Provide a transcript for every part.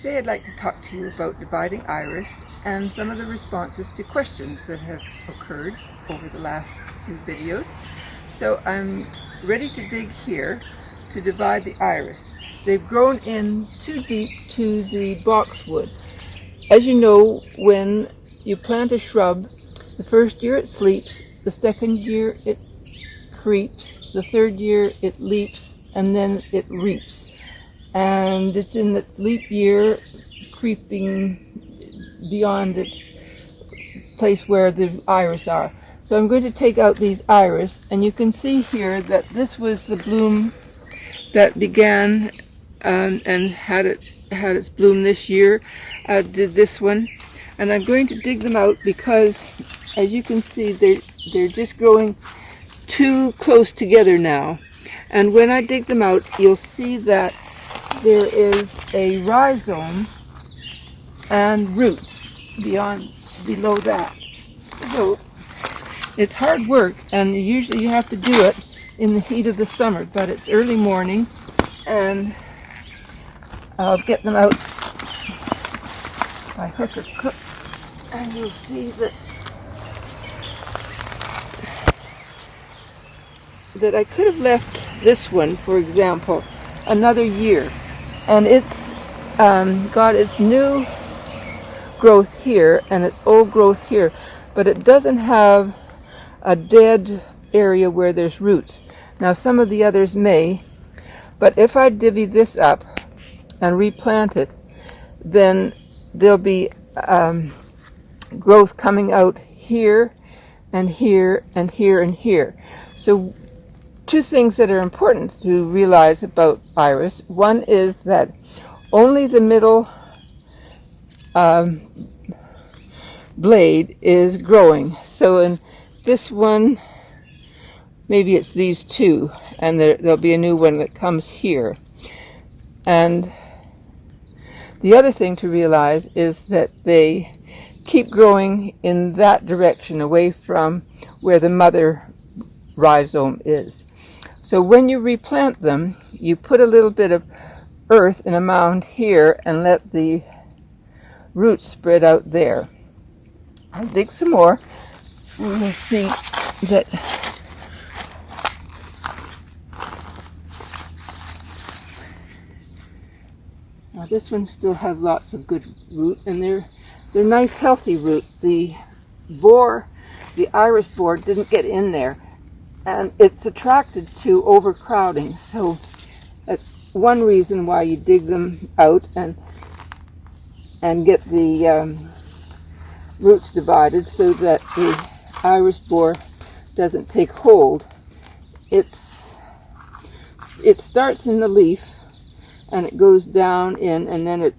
Today I'd like to talk to you about dividing iris and some of the responses to questions that have occurred over the last few videos. So I'm ready to dig here to divide the iris. They've grown in too deep to the boxwood. As you know, when you plant a shrub, the first year it sleeps, the second year it creeps, the third year it leaps, and then it reaps. And it's in its leap year, creeping beyond its place where the iris are. So I'm going to take out these iris, and you can see here that this was the bloom that began and had its bloom this year. Did this one, and I'm going to dig them out because, as you can see, they're just growing too close together now. And when I dig them out, you'll see that there is a rhizome and roots below that. So it's hard work, and usually you have to do it in the heat of the summer, but it's early morning, and I'll get them out by hook or crook, and you'll see that I could have left this one, for example, another year, and it's got its new growth here and its old growth here, but it doesn't have a dead area where there's roots. Now some of the others may, but if I divvy this up and replant it, then there'll be growth coming out here and here and here and here. So two things that are important to realize about iris. One is that only the middle blade is growing. So in this one, maybe it's these two, and there'll be a new one that comes here. And the other thing to realize is that they keep growing in that direction, away from where the mother rhizome is. So when you replant them, you put a little bit of earth in a mound here and let the roots spread out there. I'll dig some more, and we'll see that now this one still has lots of good root, and they're nice healthy root. The iris borer didn't get in there, and it's attracted to overcrowding. So that's one reason why you dig them out and get the roots divided, so that the iris borer doesn't take hold. It starts in the leaf and it goes down in, and then it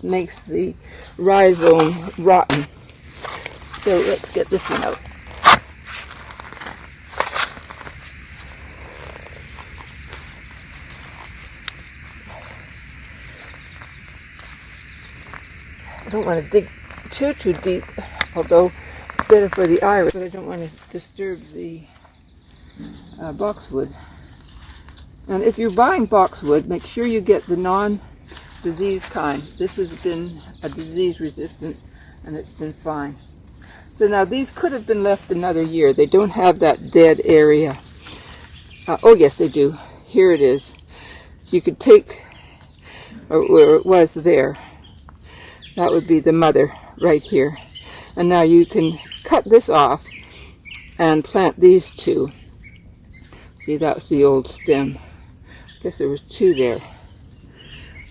makes the rhizome rotten. So let's get this one out. I don't want to dig too deep, although it's better for the iris, but I don't want to disturb the boxwood. And if you're buying boxwood, make sure you get the non-disease kind. This has been a disease resistant, and it's been fine. So now these could have been left another year. They don't have that dead area. Oh yes, they do. Here it is. So you could take, or where it was there, that would be the mother right here. And now you can cut this off and plant these two. See, that's the old stem. I guess there was two there.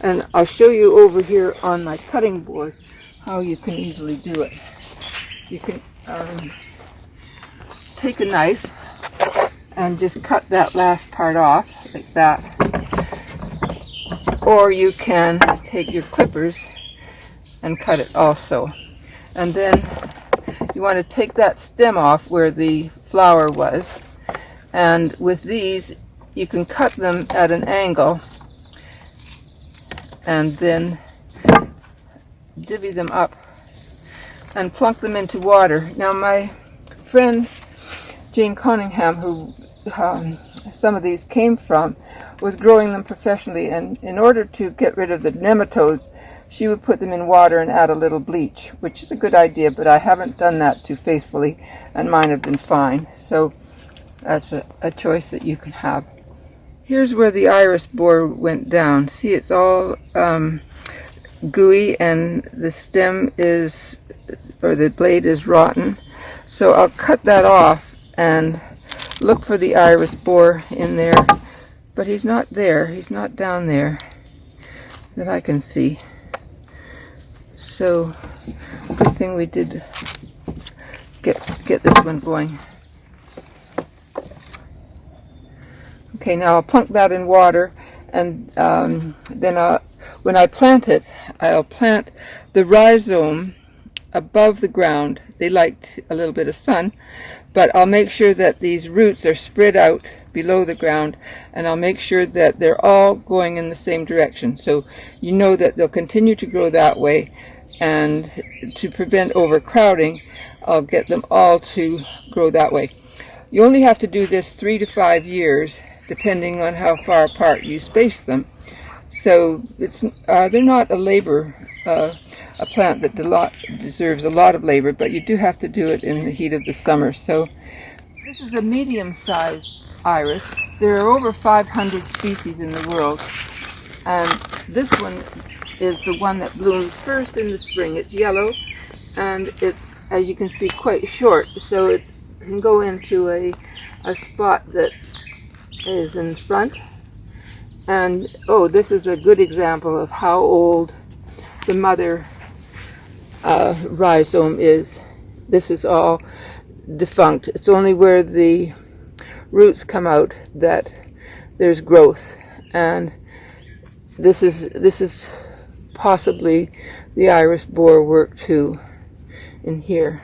And I'll show you over here on my cutting board how you can easily do it. You can take a knife and just cut that last part off like that. Or you can take your clippers and cut it also. And then you want to take that stem off where the flower was, and with these you can cut them at an angle and then divvy them up and plunk them into water. Now my friend Jane Cunningham, who some of these came from, was growing them professionally, and in order to get rid of the nematodes, she would put them in water and add a little bleach, which is a good idea, but I haven't done that too faithfully, and mine have been fine. So that's a choice that you can have. Here's where the iris borer went down. See, it's all gooey, and the stem is, or the blade is rotten. So I'll cut that off and look for the iris borer in there, but he's not there. He's not down there that I can see. So good thing we did get this one going. Okay, now I'll plunk that in water, and then when I plant it, I'll plant the rhizome above the ground. They like a little bit of sun, but I'll make sure that these roots are spread out below the ground, and I'll make sure that they're all going in the same direction. So you know that they'll continue to grow that way, and to prevent overcrowding, I'll get them all to grow that way. You only have to do this 3 to 5 years, depending on how far apart you space them. So it's they're not a plant that deserves a lot of labor, but you do have to do it in the heat of the summer. So this is a medium-sized iris. There are over 500 species in the world, and this one is the one that blooms first in the spring. It's yellow, and it's, as you can see, quite short, so it can go into a spot that is in front. And oh, this is a good example of how old the mother rhizome is. This is all defunct. It's only where the roots come out that there's growth, and this is possibly the iris borer work too in here.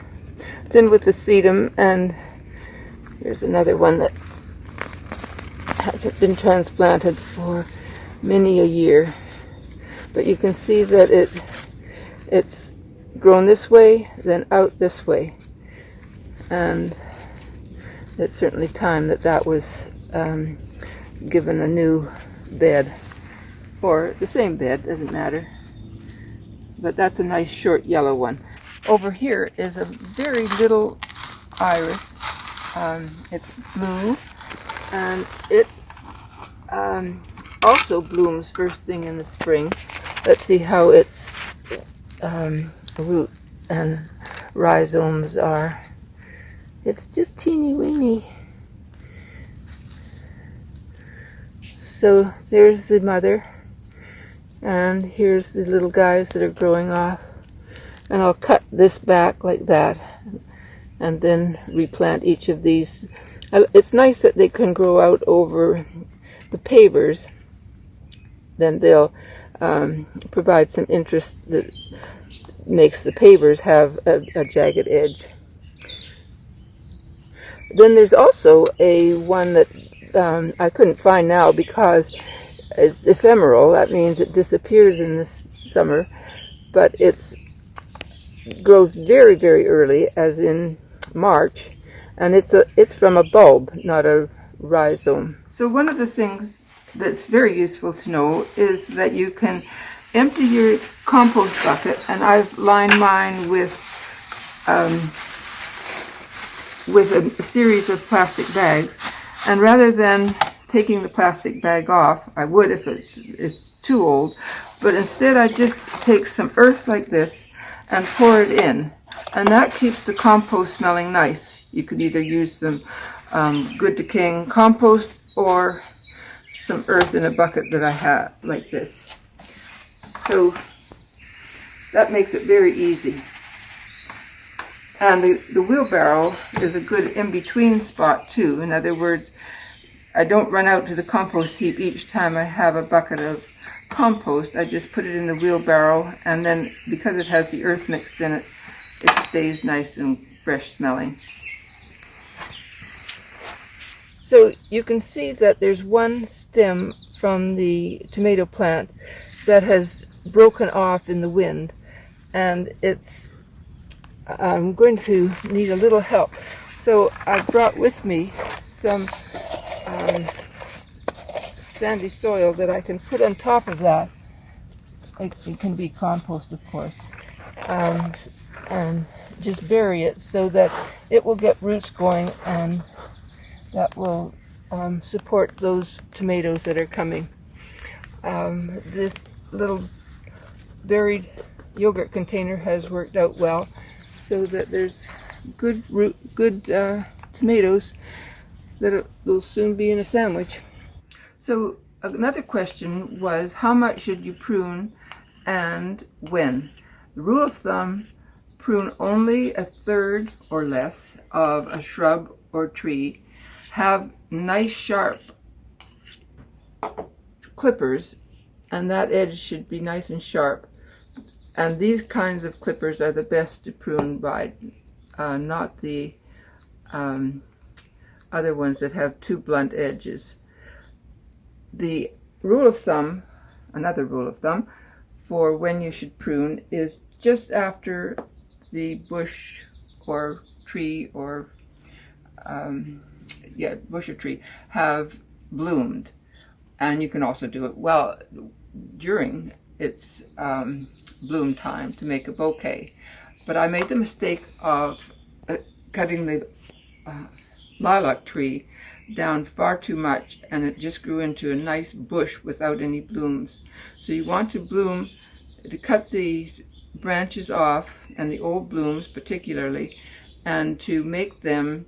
It's in with the sedum, and here's another one that hasn't been transplanted for many a year, but you can see that it's grown this way, then out this way, and it's certainly time that was given a new bed, or the same bed, doesn't matter. But that's a nice short yellow one. Over here is a very little iris. It's blue, and it also blooms first thing in the spring. Let's see how its root and rhizomes are. It's just teeny weeny. So there's the mother, and here's the little guys that are growing off. And I'll cut this back like that, and then replant each of these. It's nice that they can grow out over the pavers. Then they'll provide some interest that makes the pavers have a jagged edge. Then there's also a one that I couldn't find now because it's ephemeral. That means it disappears in the summer, but it grows very, very early, as in March, and it's from a bulb, not a rhizome. So one of the things that's very useful to know is that you can empty your compost bucket, and I've lined mine with a series of plastic bags, and rather than taking the plastic bag off, I would if it's too old, but instead I just take some earth like this and pour it in, and that keeps the compost smelling nice. You could either use some good decaying compost or some earth in a bucket that I have like this. So that makes it very easy. And the wheelbarrow is a good in-between spot too. In other words, I don't run out to the compost heap each time I have a bucket of compost. I just put it in the wheelbarrow, and then because it has the earth mixed in it, it stays nice and fresh smelling. So you can see that there's one stem from the tomato plant that has broken off in the wind, and I'm going to need a little help. So I brought with me some sandy soil that I can put on top of that, it can be compost, of course, and just bury it so that it will get roots going, and that will support those tomatoes that are coming. This little buried yogurt container has worked out well, so that there's good tomatoes that will soon be in a sandwich. So another question was, how much should you prune and when? The rule of thumb: prune only a third or less of a shrub or tree. Have nice sharp clippers, and that edge should be nice and sharp. And these kinds of clippers are the best to prune by, not the other ones that have too blunt edges. The rule of thumb, another rule of thumb, for when you should prune is just after the bush or tree or bush or tree have bloomed. And you can also do it well during its bloom time to make a bouquet. But I made the mistake of cutting the lilac tree down far too much, and it just grew into a nice bush without any blooms. So you want to cut the branches off, and the old blooms particularly, and to make them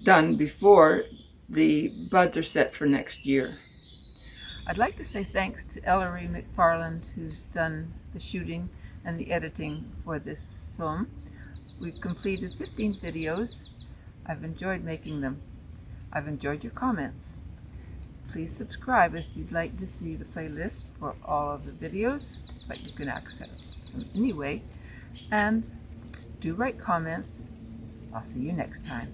done before the buds are set for next year. I'd like to say thanks to Ellery McFarland, who's done the shooting and the editing for this film. We've completed 15 videos. I've enjoyed making them. I've enjoyed your comments. Please subscribe if you'd like to see the playlist for all of the videos, but you can access them anyway. And do write comments. I'll see you next time.